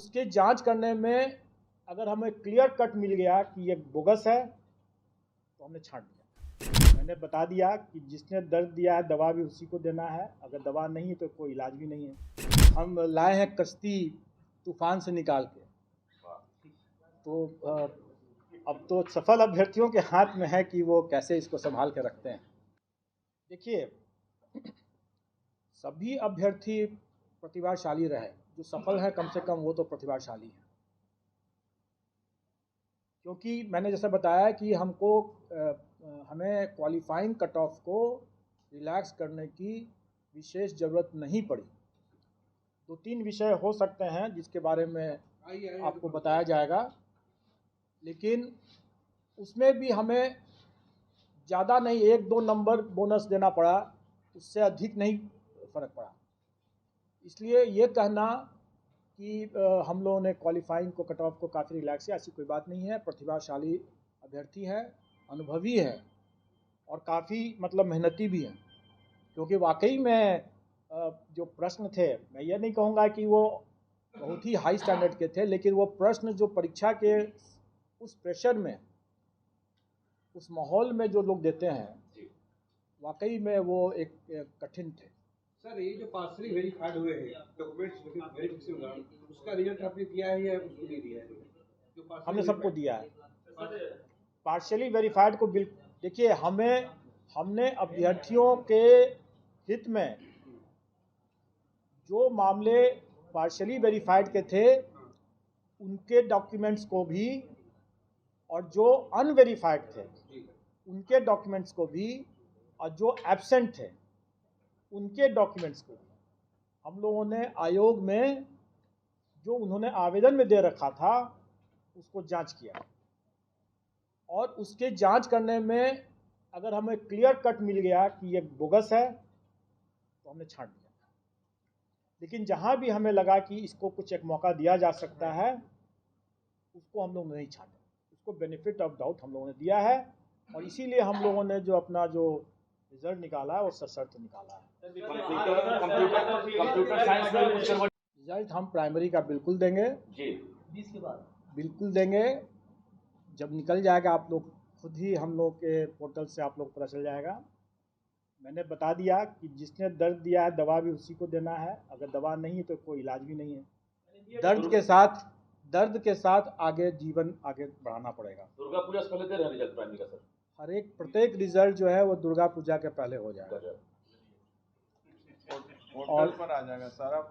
उसके जांच करने में अगर हमें क्लियर कट मिल गया कि ये बोगस है तो हमने छांट दिया। मैंने बता दिया कि जिसने दर्द दिया है दवा भी उसी को देना है, अगर दवा नहीं है तो कोई इलाज भी नहीं है। हम लाए हैं कश्ती तूफान से निकाल के, तो अब तो सफल अभ्यर्थियों के हाथ में है कि वो कैसे इसको संभाल के रखते हैं। देखिए, सभी अभ्यर्थी प्रतिभाशाली रहे, जो सफल है कम से कम वो तो प्रतिभाशाली है, क्योंकि मैंने जैसे बताया कि हमें क्वालिफाइंग कट ऑफ को रिलैक्स करने की विशेष ज़रूरत नहीं पड़ी। 2-3 विषय हो सकते हैं जिसके बारे में आपको बताया जाएगा, लेकिन उसमें भी हमें ज़्यादा नहीं 1-2 नंबर बोनस देना पड़ा, उससे अधिक नहीं फ़र्क पड़ा। इसलिए ये कहना कि हम लोगों ने क्वालिफाइंग को कट ऑफ को काफ़ी रिलैक्स किया, ऐसी कोई बात नहीं है। प्रतिभाशाली अभ्यर्थी है, अनुभवी है और काफ़ी मतलब मेहनती भी है, क्योंकि वाकई में जो प्रश्न थे, मैं ये नहीं कहूँगा कि वो बहुत ही हाई स्टैंडर्ड के थे, लेकिन वो प्रश्न जो परीक्षा के उस प्रेशर में, उस माहौल में जो लोग देते हैं, वाकई में वो एक कठिन थे। सर, ये जो पार्शली वेरीफाइड हुए हैं डॉक्यूमेंट्स वेरिफिकेशन का, उसका रिजल्ट आपने दिया है या उसको नहीं दिया है? जो हमने सबको दिया है। पार्शियली वेरीफाइड को देखिए, हमने अभ्यर्थियों के हित में जो मामले पार्शियली वेरीफाइड के थे उनके डॉक्यूमेंट्स को भी, और जो अनवेरीफाइड थे उनके डॉक्यूमेंट्स को भी, और जो एब्सेंट थे उनके डॉक्यूमेंट्स को भी हम लोगों ने आयोग में जो उन्होंने आवेदन में दे रखा था उसको जांच किया, और उसके जांच करने में अगर हमें क्लियर कट मिल गया कि ये बोगस है तो हमने छांट दिया। लेकिन जहां भी हमें लगा कि इसको कुछ एक मौका दिया जा सकता है, उसको हम लोग नहीं छांटे, उसको बेनिफिट ऑफ डाउट हम लोगों ने दिया है, और इसीलिए हम लोगों ने जो अपना जो रिजल्ट निकाला है वो सशर्त निकाला है। रिजल्ट हम प्राइमरी का बिल्कुल देंगे जी, 20 के बाद बिल्कुल देंगे। जब निकल जाएगा आप लोग खुद ही, हम लोग के पोर्टल से आप लोग पता चल जाएगा। मैंने बता दिया कि जिसने दर्द दिया है दवा भी उसी को देना है, अगर दवा नहीं है तो कोई इलाज भी नहीं है। दर्द के साथ आगे जीवन आगे बढ़ाना पड़ेगा। दुर्गा पूजा से पहले दे रहे हैं रिजल्ट प्राइमरी का सर? प्रत्येक रिजल्ट जो है वो दुर्गा पूजा के पहले हो जाएगा। पोर्टल पर आ जाएगा, सारा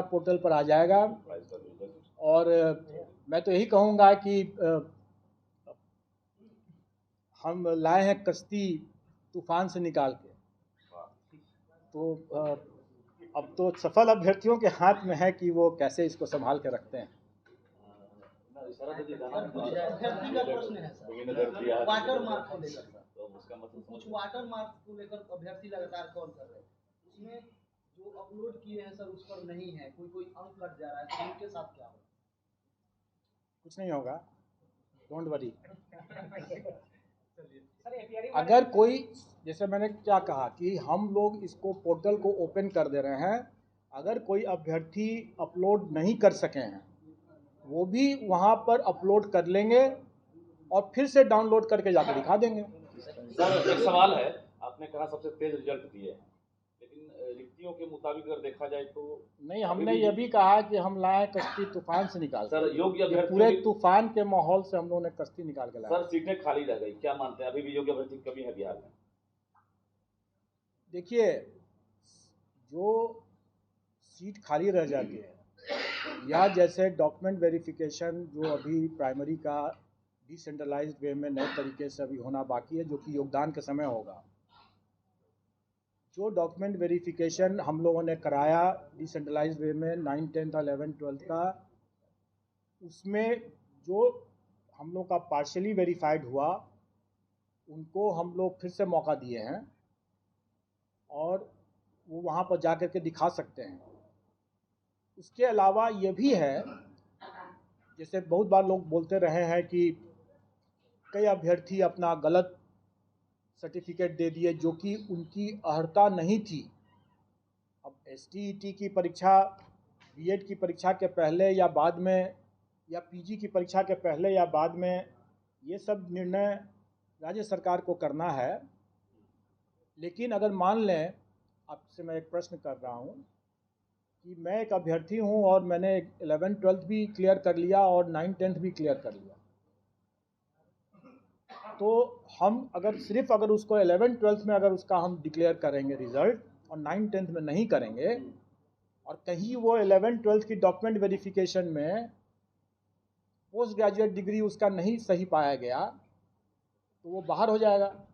पोर्टल पर आ जाएगा। और मैं तो यही कहूँगा कि हम लाए हैं कश्ती तूफान से निकाल के, तो अब तो सफल अभ्यर्थियों के हाथ में है कि वो कैसे इसको संभाल के रखते हैं। अभ्यर्थी का प्रश्न है सर, वाटर मार्क को लेकर सर, तो उसका मतलब कुछ वाटर मार्क को लेकर अभ्यर्थी लगातार कॉल कर रहे हैं, उसमें जो अपलोड किए हैं सर उस पर नहीं है, कोई अंक कट जा रहा है, तो उनके साथ क्या होगा? कुछ नहीं होगा, डोंट वरी। अगर कोई, जैसे मैंने क्या कहा कि हम लोग इसको पोर्टल को ओपन कर दे रहे हैं, अगर कोई अभ्यर्थी अपलोड नहीं कर सके हैं वो भी वहाँ पर अपलोड कर लेंगे और फिर से डाउनलोड करके जाकर दिखा देंगे। सर, एक सवाल है, आपने कहा सबसे तेज रिजल्ट दिए, लेकिन रिक्तियों के मुताबिक अगर देखा जाए तो नहीं, हमने ये भी कहा कि हम लाए कश्ती तूफान से निकाल। सर, योग्य अभ्यर्थी पूरे तूफान के माहौल से हम लोगों ने कश्ती निकाल के लाया। सर, सीटें खाली रह गई, क्या मानते हैं अभी भी योग्य अभ्यर्थी की कमी है बिहार में? देखिए, जो सीट खाली रह जाती है या जैसे डॉक्यूमेंट वेरिफिकेशन जो अभी प्राइमरी का डिसेंट्रलाइज्ड वे में नए तरीके से अभी होना बाकी है, जो कि योगदान के समय होगा। जो डॉक्यूमेंट वेरिफिकेशन हम लोगों ने कराया डिसेंट्रलाइज्ड वे में 9, 10, 11, 12 का, उसमें जो हम लोग का पार्शियली वेरीफाइड हुआ उनको हम लोग फिर से मौका दिए हैं और वो वहाँ पर जा कर के दिखा सकते हैं। उसके अलावा ये भी है, जैसे बहुत बार लोग बोलते रहे हैं कि कई अभ्यर्थी अपना गलत सर्टिफिकेट दे दिए जो कि उनकी अर्हता नहीं थी। अब STET की परीक्षा बीएड की परीक्षा के पहले या बाद में या पीजी की परीक्षा के पहले या बाद में, ये सब निर्णय राज्य सरकार को करना है। लेकिन अगर मान लें, आपसे मैं एक प्रश्न कर रहा हूँ कि मैं एक अभ्यर्थी हूँ और मैंने 11th-12th भी क्लियर कर लिया और 9th-10th भी क्लियर कर लिया, तो हम अगर उसको 11th-12th में अगर उसका हम डिक्लेयर करेंगे रिज़ल्ट और 9th-10th में नहीं करेंगे, और कहीं वो 11th-12th की डॉक्यूमेंट वेरिफिकेशन में पोस्ट ग्रेजुएट डिग्री उसका नहीं सही पाया गया, तो वो बाहर हो जाएगा।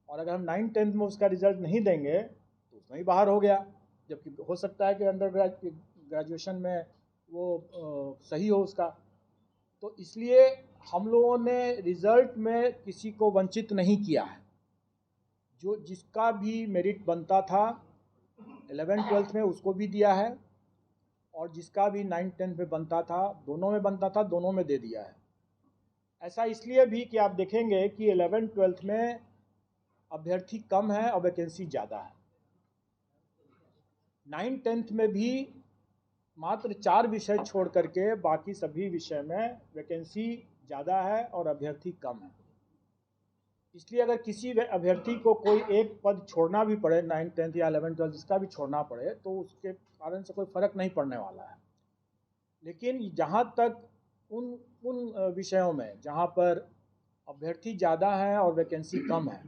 और अगर हम 9th-10th में उसका रिज़ल्ट नहीं देंगे तो उसमें ही बाहर हो गया, जबकि हो सकता है कि अंडर ग्रेजुएशन में वो सही हो उसका। तो इसलिए हम लोगों ने रिज़ल्ट में किसी को वंचित नहीं किया है। जो जिसका भी मेरिट बनता था 11th-12th में उसको भी दिया है, और जिसका भी 9th-10th में बनता था, दोनों में बनता था, दोनों में दे दिया है। ऐसा इसलिए भी कि आप देखेंगे कि 11th-12th में अभ्यर्थी कम है और वैकेंसी ज़्यादा है। 9th-10th में भी मात्र 4 विषय छोड़ करके बाकी सभी विषय में वैकेंसी ज़्यादा है और अभ्यर्थी कम है। इसलिए अगर किसी अभ्यर्थी को कोई एक पद छोड़ना भी पड़े, 9th-10th या 11th-12th जिसका भी छोड़ना पड़े, तो उसके कारण से कोई फ़र्क नहीं पड़ने वाला है। लेकिन जहाँ तक उन विषयों में जहाँ पर अभ्यर्थी ज़्यादा हैं और वैकेंसी कम है,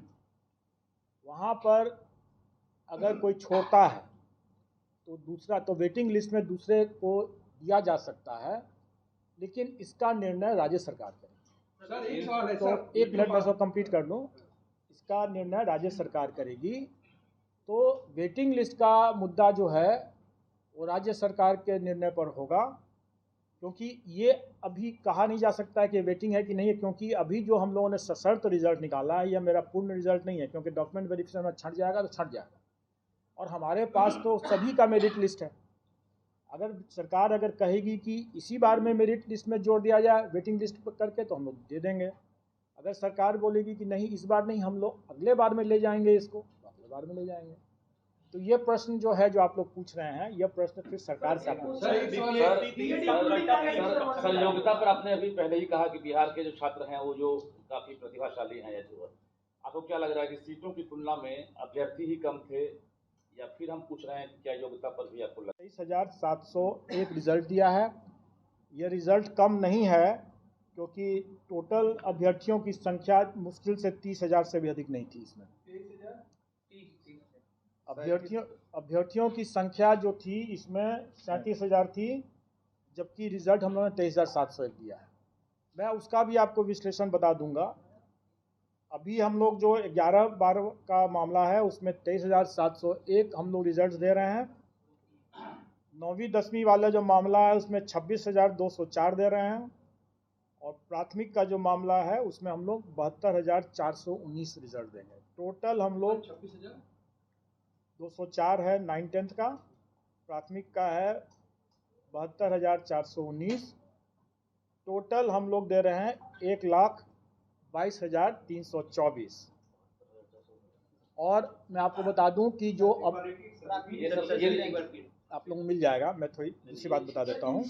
वहाँ पर अगर कोई छोड़ता है तो वेटिंग लिस्ट में दूसरे को दिया जा सकता है, लेकिन इसका निर्णय राज्य सरकार करेगी। सर एक सवाल है तो सर, 1 मिनट में इसको कंप्लीट कर लूँ। इसका निर्णय राज्य सरकार करेगी। तो वेटिंग लिस्ट का मुद्दा जो है वो राज्य सरकार के निर्णय पर होगा, क्योंकि ये अभी कहा नहीं जा सकता है कि वेटिंग है कि नहीं है, क्योंकि अभी जो हम लोगों ने सशर्त रिजल्ट निकाला है, यह मेरा पूर्ण रिजल्ट नहीं है, क्योंकि डॉक्यूमेंट वेरिफिकेशन में छंट जाएगा तो छंट जाएगा, और हमारे पास तो सभी का मेरिट लिस्ट है। अगर सरकार अगर कहेगी कि इसी बार में मेरिट लिस्ट में जोड़ दिया जाए वेटिंग लिस्ट करके, तो हम लोग दे देंगे। अगर सरकार बोलेगी कि नहीं इस बार नहीं, हम लोग अगले बार में ले जाएंगे इसको, तो अगले बार में ले जाएंगे। तो ये प्रश्न जो है जो आप लोग पूछ रहे हैं, यह प्रश्न फिर सरकार से आप पूछ रहे हैं। सर योग्यता पर आपने अभी पहले ही कहा कि बिहार के जो छात्र हैं वो जो काफी प्रतिभाशाली हैं, या जो आपको क्या लग रहा है कि सीटों की तुलना में अभ्यर्थी ही कम थे, या फिर हम पूछ रहे हैं कि क्या योग्यता पर भी आपको लगता है? 23,701 रिजल्ट दिया है। यह रिजल्ट कम नहीं है, क्योंकि टोटल अभ्यर्थियों की संख्या मुश्किल से 30,000 से भी अधिक नहीं थी। इसमें अभ्यर्थियों की संख्या जो थी इसमें 37,000 थी, जबकि रिजल्ट हम लोगों ने 23,701 दिया है। मैं उसका भी आपको विश्लेषण बता दूंगा। अभी हम लोग जो 11-12 का मामला है उसमें 23,701 हम लोग रिजल्ट दे रहे हैं। 9वीं-10वीं वाला जो मामला है उसमें 26,204 दे रहे हैं, और प्राथमिक का जो मामला है उसमें हम लोग 72,419 रिजल्ट देंगे। टोटल हम लोग 204 है 9th-10th का, प्राथमिक का है 72,419। टोटल हम लोग दे रहे हैं 1,22,324। और मैं आपको बता दूं कि जो अब आप लोगों को मिल जाएगा, मैं थोड़ी दूसरी बात बता देता हूं,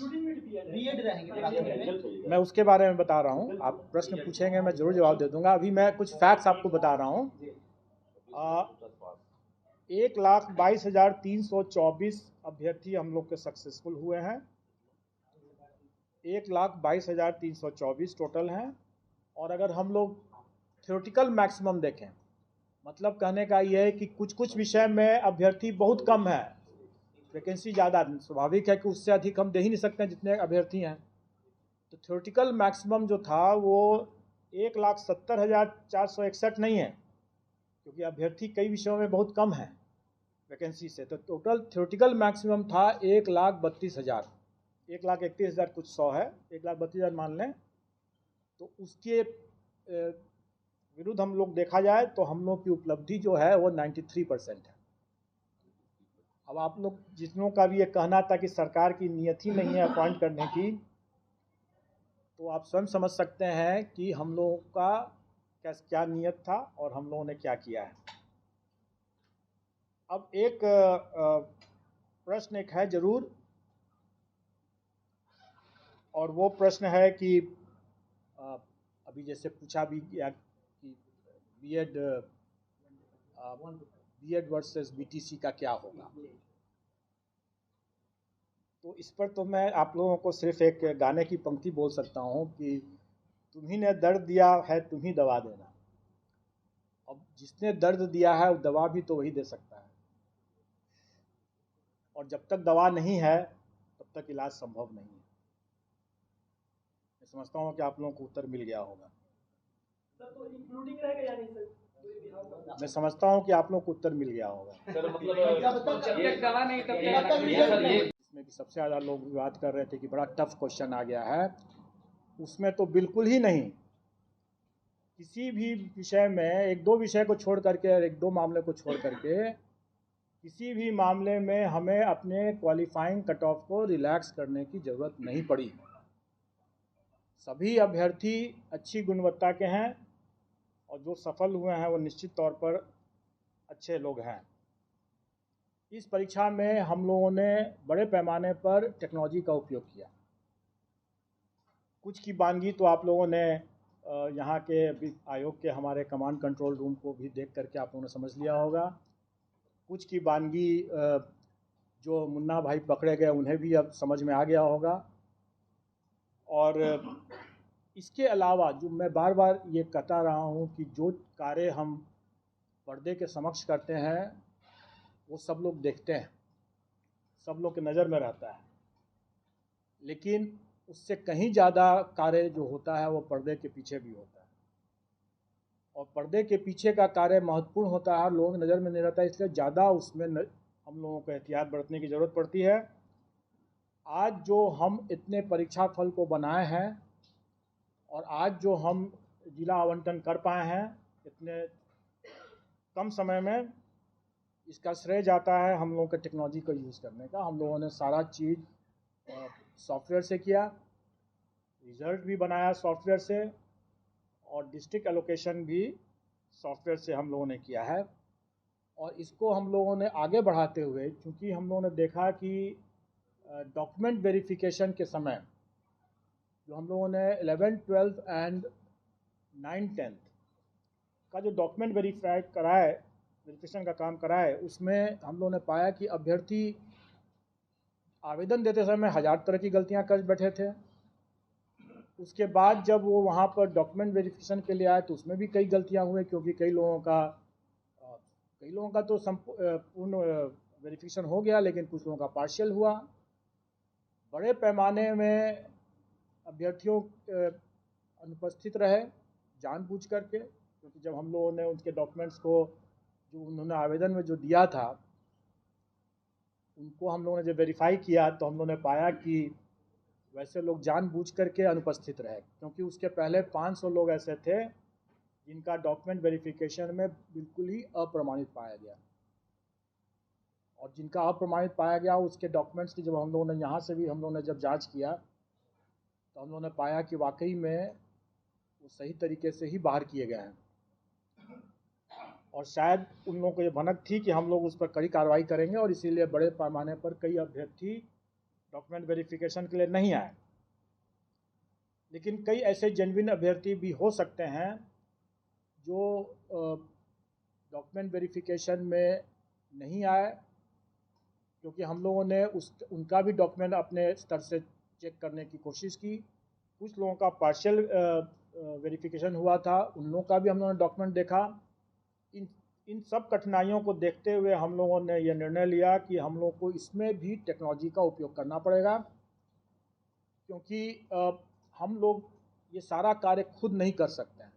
मैं उसके बारे में बता रहा हूं। आप प्रश्न पूछेंगे मैं जरूर जवाब दे दूंगा। अभी मैं कुछ फैक्ट्स आपको बता रहा हूं। 1,22,324 अभ्यर्थी हम लोग के सक्सेसफुल हुए हैं। 1,22,324 टोटल हैं। और अगर हम लोग थ्योरेटिकल मैक्सिमम देखें, मतलब कहने का ये है कि कुछ विषय में अभ्यर्थी बहुत कम है, वैकेंसी ज़्यादा। स्वाभाविक है कि उससे अधिक हम दे ही नहीं सकते हैं जितने अभ्यर्थी हैं। तो थ्योरेटिकल मैक्सिमम जो था वो 1,70,461 नहीं है, क्योंकि अभ्यर्थी कई विषयों में बहुत कम है वैकेंसी से। तो टोटल थ्योरेटिकल मैक्सिमम था 1,32,000, 1,31,000 कुछ 100 है, 1,32,000 मान लें। तो उसके विरुद्ध हम लोग देखा जाए तो हम लोग की उपलब्धि जो है वो 93% है। अब आप लोग जितनों का भी ये कहना था कि सरकार की नियत ही नहीं है अपॉइंट करने की, तो आप स्वयं समझ सकते हैं कि हम लोगों का क्या नियत था और हम लोगों ने क्या किया है। अब एक प्रश्न एक है ज़रूर और वो प्रश्न है कि अभी जैसे पूछा भी गया कि बीएड वर्सेस बीटीसी का क्या होगा, तो इस पर तो मैं आप लोगों को सिर्फ एक गाने की पंक्ति बोल सकता हूँ कि तुम्ही ने दर्द दिया है तुम ही दवा देना। अब जिसने दर्द दिया है वो दवा भी तो वही दे सकता है, और जब तक दवा नहीं है तब तक इलाज संभव नहीं है। मैं समझता हूँ कि आप लोगों को उत्तर मिल गया होगा। तो इंक्लूडिंग रहेगा या नहीं सर? मैं समझता हूँ कि आप लोगों को उत्तर मिल गया होगा। सर मतलब दवा नहीं तब इसमें भी सबसे ज़्यादा लोग विवाद कर रहे थे कि बड़ा टफ क्वेश्चन आ गया है, उसमें तो बिल्कुल ही नहीं। किसी भी विषय में एक दो विषय को छोड़ करके, एक दो मामले को छोड़ करके किसी भी मामले में हमें अपने क्वालिफाइंग कट ऑफ को रिलैक्स करने की ज़रूरत नहीं पड़ी। सभी अभ्यर्थी अच्छी गुणवत्ता के हैं और जो सफल हुए हैं वो निश्चित तौर पर अच्छे लोग हैं। इस परीक्षा में हम लोगों ने बड़े पैमाने पर टेक्नोलॉजी का उपयोग किया। कुछ की वानगी तो आप लोगों ने यहाँ के आयोग के हमारे कमांड कंट्रोल रूम को भी देख करके आप लोगों ने समझ लिया होगा। कुछ की वानगी जो मुन्ना भाई पकड़े गए उन्हें भी अब समझ में आ गया होगा। और इसके अलावा जो मैं बार बार ये कहता रहा हूँ कि जो कार्य हम पर्दे के समक्ष करते हैं वो सब लोग देखते हैं, सब लोग की नज़र में रहता है, लेकिन उससे कहीं ज़्यादा कार्य जो होता है वो पर्दे के पीछे भी होता है। और पर्दे के पीछे का कार्य महत्वपूर्ण होता है, लोगों की नज़र में नहीं रहता है, इसलिए ज़्यादा उसमें हम लोगों को एहतियात बरतने की ज़रूरत पड़ती है। आज जो हम इतने परीक्षा फल को बनाए हैं और आज जो हम जिला आवंटन कर पाए हैं इतने कम समय में, इसका श्रेय जाता है हम लोगों के टेक्नोलॉजी का यूज़ करने का। हम लोगों ने सारा चीज़ सॉफ्टवेयर से किया, रिज़ल्ट भी बनाया सॉफ्टवेयर से, और डिस्ट्रिक्ट एलोकेशन भी सॉफ्टवेयर से हम लोगों ने किया है। और इसको हम लोगों ने आगे बढ़ाते हुए, क्योंकि हम लोगों ने देखा कि डॉक्यूमेंट वेरिफिकेशन के समय जो हम लोगों ने 11th 12th and 9th 10th का जो डॉक्यूमेंट वेरिफिकेशन का काम कराए, उसमें हम लोगों ने पाया कि अभ्यर्थी आवेदन देते समय 1000 तरह की गलतियां कर बैठे थे। उसके बाद जब वो वहाँ पर डॉक्यूमेंट वेरिफिकेशन के लिए आए तो उसमें भी कई गलतियां हुई, क्योंकि कई लोगों का तो पूर्ण वेरिफिकेशन हो गया, लेकिन कुछ लोगों का पार्शियल हुआ। बड़े पैमाने में अभ्यर्थियों अनुपस्थित रहे जानबूझ करके, क्योंकि जब हम लोगों ने उनके डॉक्यूमेंट्स को जो उन्होंने आवेदन में जो दिया था उनको हम लोगों ने जब वेरीफाई किया तो हम लोगों ने पाया कि वैसे लोग जानबूझ करके अनुपस्थित रहे, क्योंकि उसके पहले 500 लोग ऐसे थे जिनका डॉक्यूमेंट वेरिफिकेशन में बिल्कुल ही अप्रमाणित पाया गया। और जिनका अप्रमाणित पाया गया उसके डॉक्यूमेंट्स की जब हम लोगों ने यहाँ से भी हम लोगों ने जब जांच किया तो हम लोगों ने पाया कि वाकई में वो सही तरीके से ही बाहर किए गए हैं। और शायद उन लोगों को ये भनक थी कि हम लोग उस पर कड़ी कार्रवाई करेंगे, और इसीलिए बड़े पैमाने पर कई अभ्यर्थी डॉक्यूमेंट वेरिफिकेशन के लिए नहीं आए। लेकिन कई ऐसे जेन्युइन अभ्यर्थी भी हो सकते हैं जो डॉक्यूमेंट वेरिफिकेशन में नहीं आए, क्योंकि हम लोगों ने उनका भी डॉक्यूमेंट अपने स्तर से चेक करने की कोशिश की। कुछ लोगों का पार्शियल वेरिफिकेशन हुआ था, उन लोगों का भी हम लोगों ने डॉक्यूमेंट देखा। इन सब कठिनाइयों को देखते हुए हम लोगों ने यह निर्णय लिया कि हम लोगों को इसमें भी टेक्नोलॉजी का उपयोग करना पड़ेगा, क्योंकि हम लोग ये सारा कार्य खुद नहीं कर सकते हैं।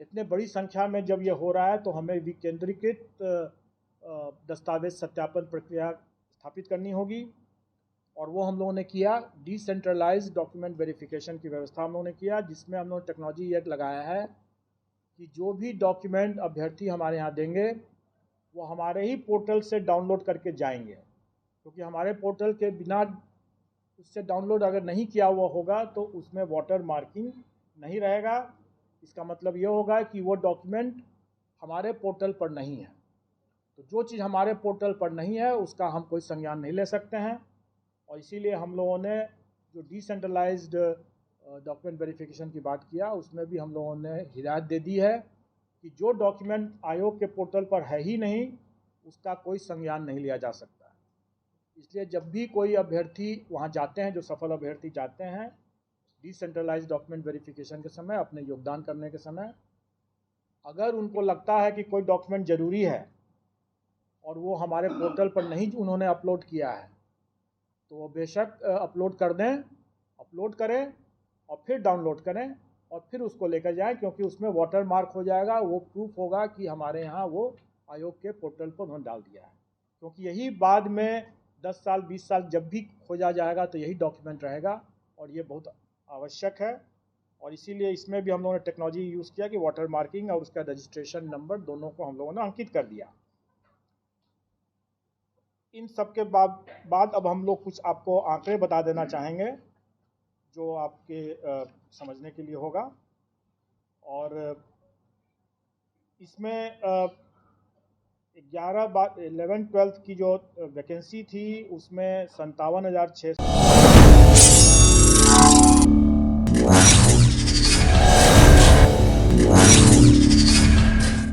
इतने बड़ी संख्या में जब ये हो रहा है तो हमें विकेंद्रीकृत दस्तावेज सत्यापन प्रक्रिया स्थापित करनी होगी, और वो हम लोगों ने किया। डिसेंट्रलाइज्ड डॉक्यूमेंट वेरिफिकेशन की व्यवस्था हम लोगों ने किया, जिसमें हम लोगों ने टेक्नोलॉजी ये लगाया है कि जो भी डॉक्यूमेंट अभ्यर्थी हमारे यहाँ देंगे वो हमारे ही पोर्टल से डाउनलोड करके जाएंगे, क्योंकि हमारे पोर्टल के बिना उससे डाउनलोड अगर नहीं किया हुआ होगा तो उसमें वाटर मार्किंग नहीं रहेगा। इसका मतलब ये होगा कि वो डॉक्यूमेंट हमारे पोर्टल पर नहीं है। तो जो चीज़ हमारे पोर्टल पर नहीं है उसका हम कोई संज्ञान नहीं ले सकते हैं, और इसीलिए हम लोगों ने जो डिसेंट्रलाइज्ड डॉक्यूमेंट वेरिफिकेशन की बात किया, उसमें भी हम लोगों ने हिदायत दे दी है कि जो डॉक्यूमेंट आयोग के पोर्टल पर है ही नहीं, उसका कोई संज्ञान नहीं लिया जा सकता। इसलिए जब भी कोई अभ्यर्थी वहाँ जाते हैं, जो सफल अभ्यर्थी जाते हैं डिसेंट्रलाइज्ड डॉक्यूमेंट वेरिफिकेशन के समय, अपने योगदान करने के समय, अगर उनको लगता है कि कोई डॉक्यूमेंट ज़रूरी है और वो हमारे पोर्टल पर नहीं उन्होंने अपलोड किया है, तो वो बेशक अपलोड कर दें, अपलोड करें और फिर डाउनलोड करें और फिर उसको लेकर जाएं, क्योंकि उसमें वाटर मार्क हो जाएगा, वो प्रूफ होगा कि हमारे यहाँ वो आयोग के पोर्टल पर उन्होंने डाल दिया है। क्योंकि यही बाद में 10 साल 20 साल जब भी खोजा जाएगा तो यही डॉक्यूमेंट रहेगा और ये बहुत आवश्यक है। और इसीलिए इसमें भी हम लोगों ने टेक्नोलॉजी यूज़ किया कि वाटर मार्किंग और उसका रजिस्ट्रेशन नंबर दोनों को हम लोगों ने अंकित कर दिया। इन सब के बाद अब हम लोग कुछ आपको आंकड़े बता देना चाहेंगे जो आपके समझने के लिए होगा। और इसमें 11-12 की जो वैकेंसी थी उसमें 57,600